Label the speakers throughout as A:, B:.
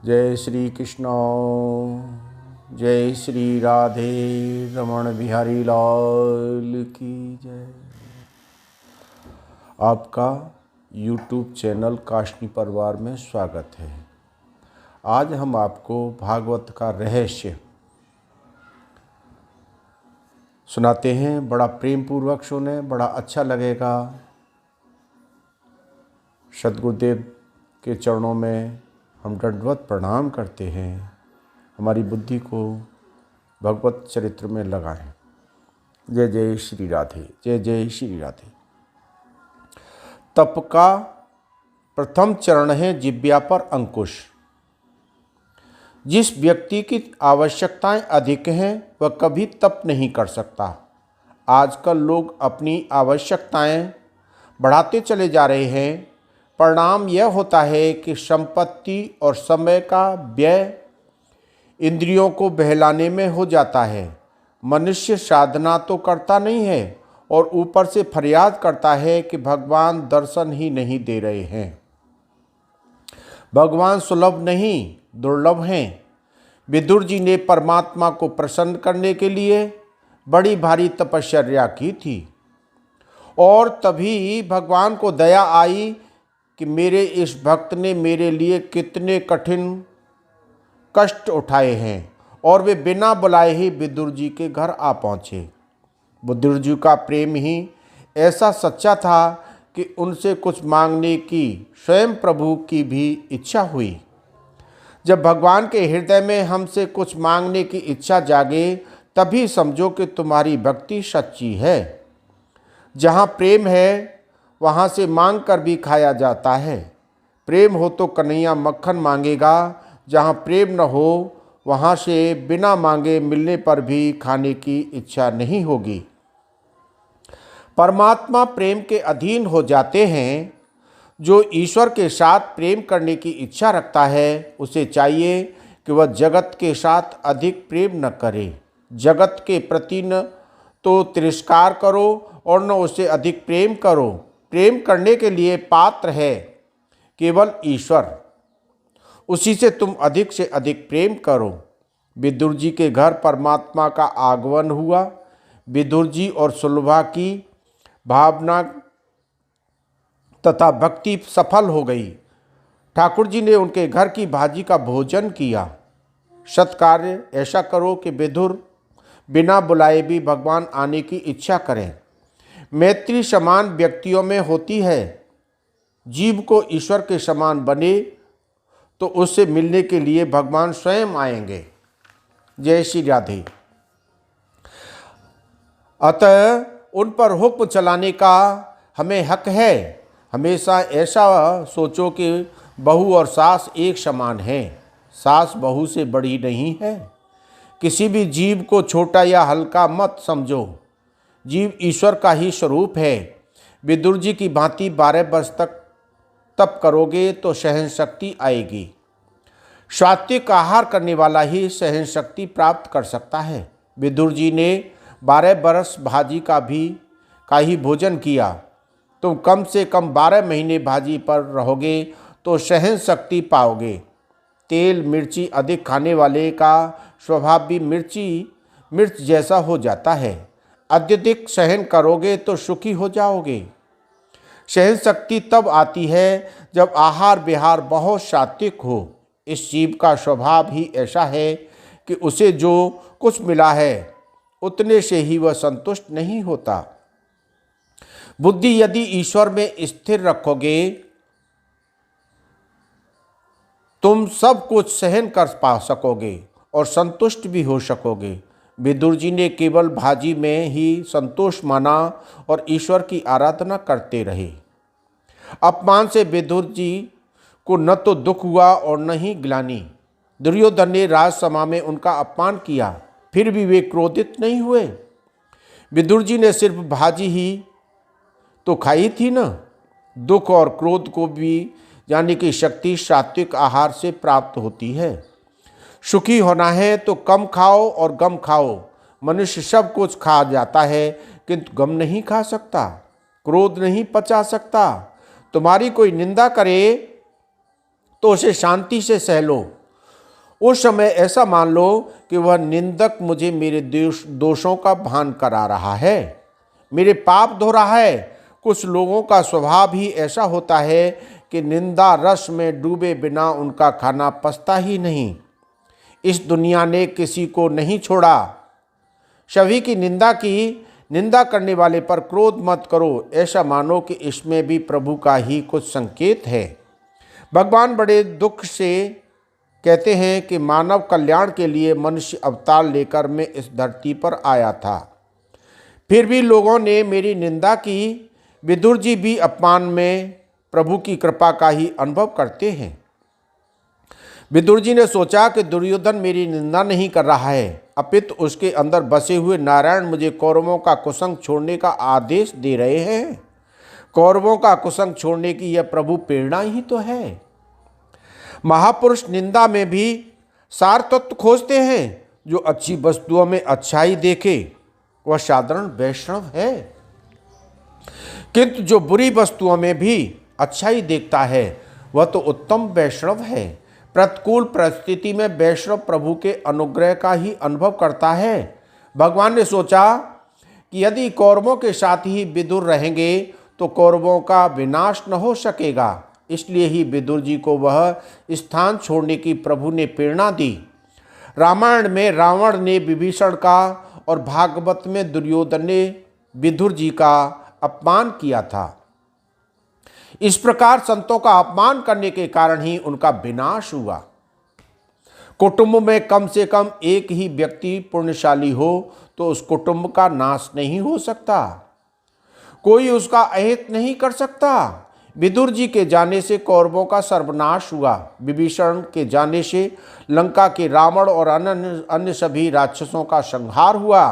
A: जय श्री कृष्ण। जय श्री राधे रमण बिहारी लाल की जय। आपका YouTube चैनल काशनी परिवार में स्वागत है। आज हम आपको भागवत का रहस्य सुनाते हैं। बड़ा प्रेम पूर्वक सुने, बड़ा अच्छा लगेगा। सद्गुरुदेव के चरणों में हम दंडवत प्रणाम करते हैं। हमारी बुद्धि को भगवत चरित्र में लगाएं। जय जय श्री राधे, जय जय श्री राधे। तप का प्रथम चरण है जिह्वा पर अंकुश। जिस व्यक्ति की आवश्यकताएं अधिक हैं वह कभी तप नहीं कर सकता। आजकल लोग अपनी आवश्यकताएं बढ़ाते चले जा रहे हैं। परिणाम यह होता है कि संपत्ति और समय का व्यय इंद्रियों को बहलाने में हो जाता है। मनुष्य साधना तो करता नहीं है और ऊपर से फरियाद करता है कि भगवान दर्शन ही नहीं दे रहे हैं। भगवान सुलभ नहीं, दुर्लभ हैं। विदुर जी ने परमात्मा को प्रसन्न करने के लिए बड़ी भारी तपस्या की थी और तभी भगवान को दया आई कि मेरे इस भक्त ने मेरे लिए कितने कठिन कष्ट उठाए हैं, और वे बिना बुलाए ही विदुर जी के घर आ पहुँचे। विदुर जी का प्रेम ही ऐसा सच्चा था कि उनसे कुछ मांगने की स्वयं प्रभु की भी इच्छा हुई। जब भगवान के हृदय में हमसे कुछ मांगने की इच्छा जागे तभी समझो कि तुम्हारी भक्ति सच्ची है। जहाँ प्रेम है वहाँ से मांग कर भी खाया जाता है। प्रेम हो तो कन्हैया मक्खन मांगेगा, जहाँ प्रेम न हो वहाँ से बिना मांगे मिलने पर भी खाने की इच्छा नहीं होगी। परमात्मा प्रेम के अधीन हो जाते हैं। जो ईश्वर के साथ प्रेम करने की इच्छा रखता है उसे चाहिए कि वह जगत के साथ अधिक प्रेम न करे। जगत के प्रति न तो तिरस्कार करो और न उसे अधिक प्रेम करो। प्रेम करने के लिए पात्र है केवल ईश्वर, उसी से तुम अधिक से अधिक प्रेम करो। विदुर जी के घर परमात्मा का आगमन हुआ। विदुर जी और सुलभा की भावना तथा भक्ति सफल हो गई। ठाकुर जी ने उनके घर की भाजी का भोजन किया। सत्कार्य ऐसा करो कि विदुर बिना बुलाए भी भगवान आने की इच्छा करें। मैत्री समान व्यक्तियों में होती है। जीव को ईश्वर के समान बने तो उससे मिलने के लिए भगवान स्वयं आएंगे। जय श्री राधे। अतः उन पर हुक्म चलाने का हमें हक है। हमेशा ऐसा सोचो कि बहू और सास एक समान है। सास बहू से बड़ी नहीं है। किसी भी जीव को छोटा या हल्का मत समझो। जीव ईश्वर का ही स्वरूप है। विदुर जी की भांति 12 वर्ष तक तप करोगे तो सहन शक्ति आएगी। सात्विक आहार करने वाला ही सहन शक्ति प्राप्त कर सकता है। विदुर जी ने 12 वर्ष भाजी का ही भोजन किया। तुम कम से कम 12 महीने भाजी पर रहोगे तो सहन शक्ति पाओगे। तेल मिर्ची अधिक खाने वाले का स्वभाव भी मिर्च जैसा हो जाता है। अत्यधिक सहन करोगे तो सुखी हो जाओगे। सहन शक्ति तब आती है जब आहार विहार बहुत सात्विक हो। इस जीव का स्वभाव ही ऐसा है कि उसे जो कुछ मिला है उतने से ही वह संतुष्ट नहीं होता। बुद्धि यदि ईश्वर में स्थिर रखोगे तुम सब कुछ सहन कर पा सकोगे और संतुष्ट भी हो सकोगे। विदुर जी ने केवल भाजी में ही संतोष माना और ईश्वर की आराधना करते रहे। अपमान से विदुर जी को न तो दुख हुआ और न ही ग्लानि। दुर्योधन ने राजसभा में उनका अपमान किया, फिर भी वे क्रोधित नहीं हुए। विदुर जी ने सिर्फ भाजी ही तो खाई थी न। दुख और क्रोध को भी यानी कि शक्ति सात्विक आहार से प्राप्त होती है। सुखी होना है तो कम खाओ और गम खाओ। मनुष्य सब कुछ खा जाता है किंतु गम नहीं खा सकता, क्रोध नहीं पचा सकता। तुम्हारी कोई निंदा करे तो उसे शांति से सह लो। उस समय ऐसा मान लो कि वह निंदक मुझे मेरे दोषों का भान करा रहा है, मेरे पाप धो रहा है। कुछ लोगों का स्वभाव ही ऐसा होता है कि निंदा रस में डूबे बिना उनका खाना पचता ही नहीं। इस दुनिया ने किसी को नहीं छोड़ा। सभी की निंदा करने वाले पर क्रोध मत करो, ऐसा मानो कि इसमें भी प्रभु का ही कुछ संकेत है। भगवान बड़े दुख से कहते हैं कि मानव कल्याण के लिए मनुष्य अवतार लेकर मैं इस धरती पर आया था, फिर भी लोगों ने मेरी निंदा की। विदुर जी भी अपमान में प्रभु की कृपा का ही अनुभव करते हैं। विदुर जी ने सोचा कि दुर्योधन मेरी निंदा नहीं कर रहा है, अपितु उसके अंदर बसे हुए नारायण मुझे कौरवों का कुसंग छोड़ने का आदेश दे रहे हैं। कौरवों का कुसंग छोड़ने की यह प्रभु प्रेरणा ही तो है। महापुरुष निंदा में भी सार तत्व खोजते हैं। जो अच्छी वस्तुओं में अच्छाई देखे वह साधारण वैष्णव है, किंतु जो बुरी वस्तुओं में भी अच्छाई देखता है वह तो उत्तम वैष्णव है। प्रतिकूल परिस्थिति में वैष्णव प्रभु के अनुग्रह का ही अनुभव करता है। भगवान ने सोचा कि यदि कौरवों के साथ ही विदुर रहेंगे तो कौरवों का विनाश न हो सकेगा, इसलिए ही विदुर जी को वह स्थान छोड़ने की प्रभु ने प्रेरणा दी। रामायण में रावण ने विभीषण का और भागवत में दुर्योधन ने विदुर जी का अपमान किया था। इस प्रकार संतों का अपमान करने के कारण ही उनका विनाश हुआ। कुटुंब में कम से कम एक ही व्यक्ति पुण्यशाली हो तो उस कुटुंब का नाश नहीं हो सकता, कोई उसका अहित नहीं कर सकता। विदुर जी के जाने से कौरवों का सर्वनाश हुआ। विभीषण के जाने से लंका के रावण और अन्य सभी राक्षसों का संहार हुआ।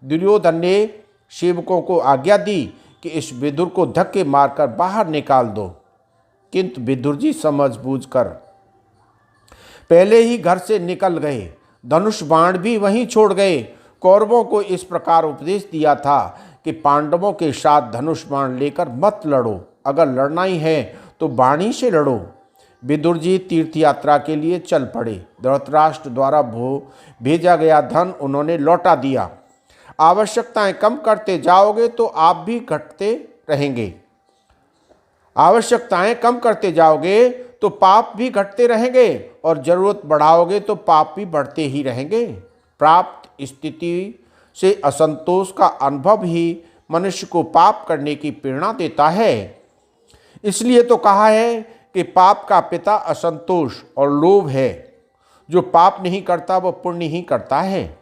A: दुर्योधन ने सेवकों को आज्ञा दी कि इस विदुर को धक्के मारकर बाहर निकाल दो, किंतु विदुर जी समझ बूझकर पहले ही घर से निकल गए। धनुष बाण भी वहीं छोड़ गए। कौरवों को इस प्रकार उपदेश दिया था कि पांडवों के साथ धनुष बाण लेकर मत लड़ो, अगर लड़ना ही है तो बाणी से लड़ो। विदुर जी तीर्थ यात्रा के लिए चल पड़े। धृतराष्ट्र द्वारा भेजा गया धन उन्होंने लौटा दिया। आवश्यकताएं कम करते जाओगे तो आप भी घटते रहेंगे, आवश्यकताएं कम करते जाओगे तो पाप भी घटते रहेंगे, और जरूरत बढ़ाओगे तो पाप भी बढ़ते ही रहेंगे। प्राप्त स्थिति से असंतोष का अनुभव ही मनुष्य को पाप करने की प्रेरणा देता है। इसलिए तो कहा है कि पाप का पिता असंतोष और लोभ है। जो पाप नहीं करता वह पुण्य ही करता है।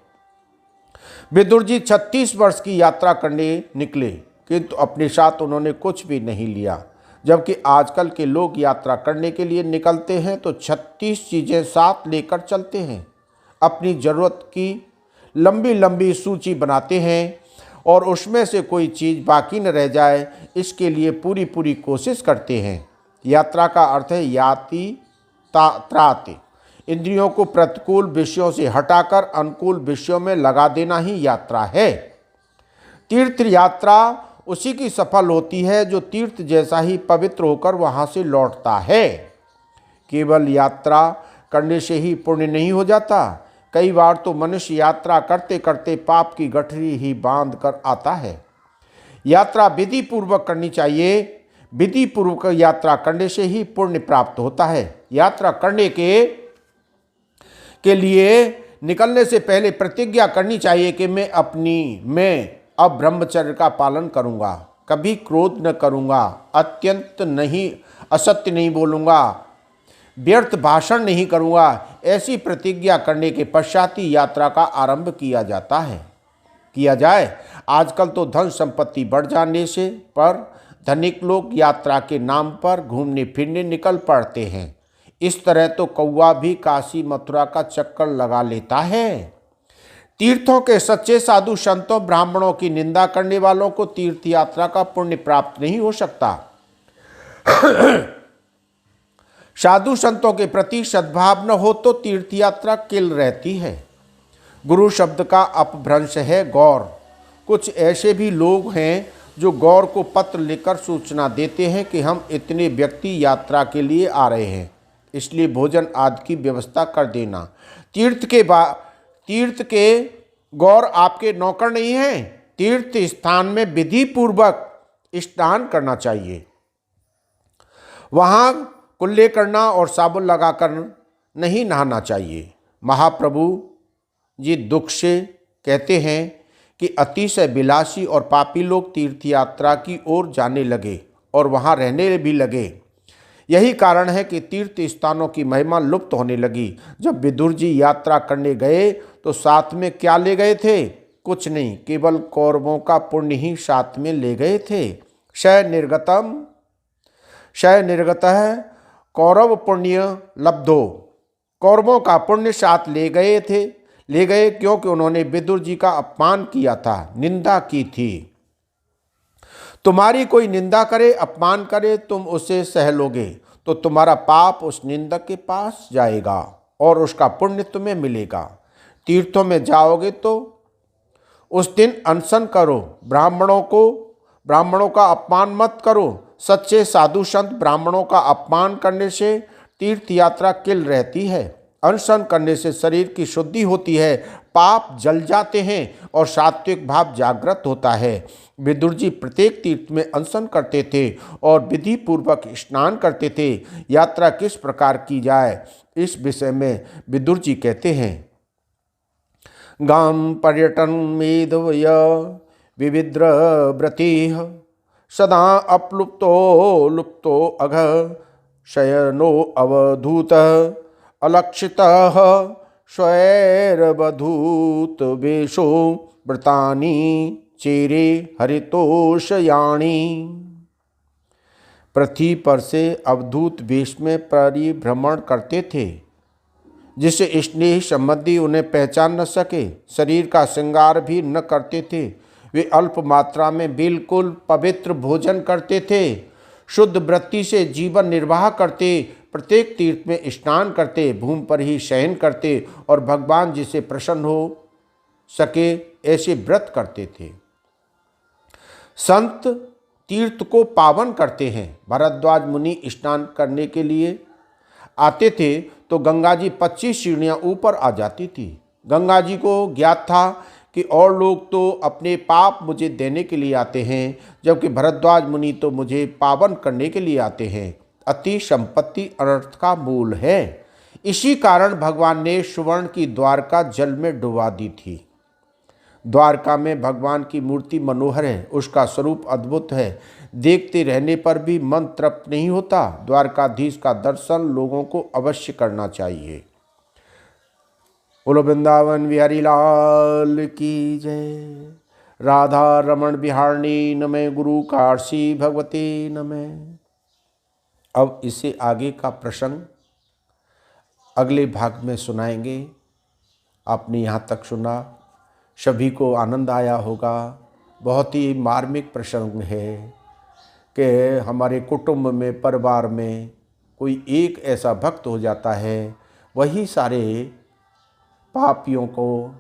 A: विदुर जी 36 वर्ष की यात्रा करने निकले, किंतु अपने साथ उन्होंने कुछ भी नहीं लिया। जबकि आजकल के लोग यात्रा करने के लिए निकलते हैं तो 36 चीज़ें साथ लेकर चलते हैं। अपनी ज़रूरत की लंबी लंबी सूची बनाते हैं और उसमें से कोई चीज़ बाकी न रह जाए, इसके लिए पूरी पूरी कोशिश करते हैं। यात्रा का अर्थ है याति त्राति। इंद्रियों को प्रतिकूल विषयों से हटाकर अनुकूल विषयों में लगा देना ही यात्रा है। तीर्थ यात्रा उसी की सफल होती है जो तीर्थ जैसा ही पवित्र होकर वहाँ से लौटता है। केवल यात्रा करने से ही पुण्य नहीं हो जाता। कई बार तो मनुष्य यात्रा करते करते पाप की गठरी ही बांध कर आता है। यात्रा विधि पूर्वक करनी चाहिए। विधि पूर्वक यात्रा करने से ही पुण्य प्राप्त होता है। यात्रा करने के लिए निकलने से पहले प्रतिज्ञा करनी चाहिए कि मैं अब ब्रह्मचर्य का पालन करूंगा, कभी क्रोध न करूंगा, असत्य नहीं बोलूंगा, व्यर्थ भाषण नहीं करूंगा। ऐसी प्रतिज्ञा करने के पश्चात ही यात्रा का आरंभ किया जाए। आजकल तो धन संपत्ति बढ़ जाने से पर धनिक लोग यात्रा के नाम पर घूमने फिरने निकल पड़ते हैं। इस तरह तो कौवा भी काशी मथुरा का चक्कर लगा लेता है। तीर्थों के सच्चे साधु संतों ब्राह्मणों की निंदा करने वालों को तीर्थ यात्रा का पुण्य प्राप्त नहीं हो सकता। साधु संतों के प्रति सद्भाव न हो तो तीर्थ यात्रा किल रहती है। गुरु शब्द का अपभ्रंश है गौर। कुछ ऐसे भी लोग हैं जो गौर को पत्र लिखकर सूचना देते हैं कि हम इतने व्यक्ति यात्रा के लिए आ रहे हैं। इसलिए भोजन आदि की व्यवस्था कर देना। तीर्थ के गौर आपके नौकर नहीं हैं। तीर्थ स्थान में विधि पूर्वक स्नान करना चाहिए। वहाँ कुल्ले करना और साबुन लगाकर नहीं नहाना चाहिए। महाप्रभु जी दुख से कहते हैं कि अतिशय विलासी और पापी लोग तीर्थ यात्रा की ओर जाने लगे और वहाँ रहने भी लगे। यही कारण है कि तीर्थ स्थानों की महिमा लुप्त होने लगी। जब विदुर जी यात्रा करने गए तो साथ में क्या ले गए थे? कुछ नहीं, केवल कौरवों का पुण्य ही साथ में ले गए थे। क्षय निर्गतः कौरव पुण्य लब्धो। कौरवों का पुण्य साथ ले गए क्योंकि उन्होंने विदुर जी का अपमान किया था, निंदा की थी। तुम्हारी कोई निंदा करे, अपमान करे, तुम उसे सह लोगे तो तुम्हारा पाप उस निंदक के पास जाएगा और उसका पुण्य तुम्हें मिलेगा। तीर्थों में जाओगे तो उस दिन अनशन करो, ब्राह्मणों का अपमान मत करो। सच्चे साधु संत ब्राह्मणों का अपमान करने से तीर्थ यात्रा किल रहती है। अनशन करने से शरीर की शुद्धि होती है, पाप जल जाते हैं और सात्विक भाव जागृत होता है। विदुर जी प्रत्येक तीर्थ में अनशन करते थे और विधि पूर्वक स्नान करते थे। यात्रा किस प्रकार की जाए, इस विषय में विदुर जी कहते हैं, गाम पर्यटन मेधवय विविद्र व्रतिः सदा लुप्तो अघ शयनो अवधूत अलक्षितः स्वैरवधूत वेशो व्रतानि चेरे हरितोषयाणी। पृथ्वी पर से अवधूत वेश में परिभ्रमण करते थे, जिससे स्नेह संबंधी उन्हें पहचान न सके। शरीर का श्रृंगार भी न करते थे। वे अल्प मात्रा में बिल्कुल पवित्र भोजन करते थे। शुद्ध वृत्ति से जीवन निर्वाह करते। प्रत्येक तीर्थ में स्नान करते, भूमि पर ही शयन करते और भगवान जी से प्रसन्न हो सके ऐसे व्रत करते थे। संत तीर्थ को पावन करते हैं। भरद्वाज मुनि स्नान करने के लिए आते थे तो गंगा जी 25 सीढ़ियाँ ऊपर आ जाती थी। गंगा जी को ज्ञात था कि और लोग तो अपने पाप मुझे देने के लिए आते हैं, जबकि भरद्वाज मुनि तो मुझे पावन करने के लिए आते हैं। अति संपत्ति अनर्थ का मूल है। इसी कारण भगवान ने सुवर्ण की द्वारका जल में डुबा दी थी। द्वारका में भगवान की मूर्ति मनोहर है, उसका स्वरूप अद्भुत है। देखते रहने पर भी मन तृप्त नहीं होता। द्वारकाधीश का दर्शन लोगों को अवश्य करना चाहिए। बोलो वृंदावन बिहारी लाल की जय। राधा रमण बिहारणी नमः, गुरु काशी भगवते नमः। अब इससे आगे का प्रसंग अगले भाग में सुनाएंगे। आपने यहाँ तक सुना, सभी को आनंद आया होगा। बहुत ही मार्मिक प्रसंग है कि हमारे कुटुंब में, परिवार में कोई एक ऐसा भक्त हो जाता है, वही सारे पापियों को,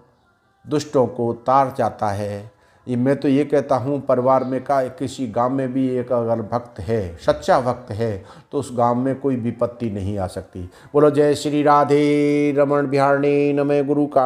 A: दुष्टों को तार जाता है। मैं तो ये कहता हूँ, परिवार में का किसी गांव में भी एक अगर भक्त है, सच्चा भक्त है, तो उस गांव में कोई विपत्ति नहीं आ सकती। बोलो जय श्री राधे रमण बिहारणी नमः, गुरु का